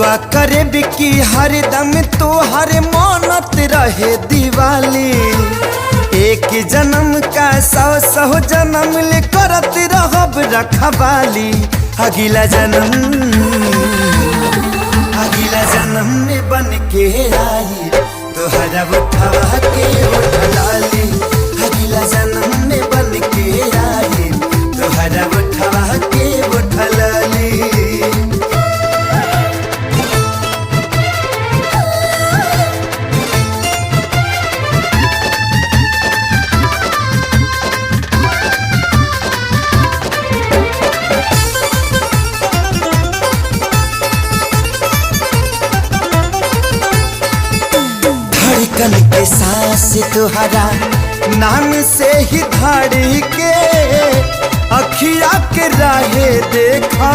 दुआ करे बिकी हरदम तो हर मानत रहे दिवाली। एक जन्म का सौ जन्म ले करत रहब रखवाली। अगला जन्म में बन के आई तोहरा उठवा के उठलाली। अगला जन्म में बन के आई तोहरा उठवा के उठलाली। धड़कन के सांस तुहरा नाम से ही धड़ के अखिया के राहे देखा।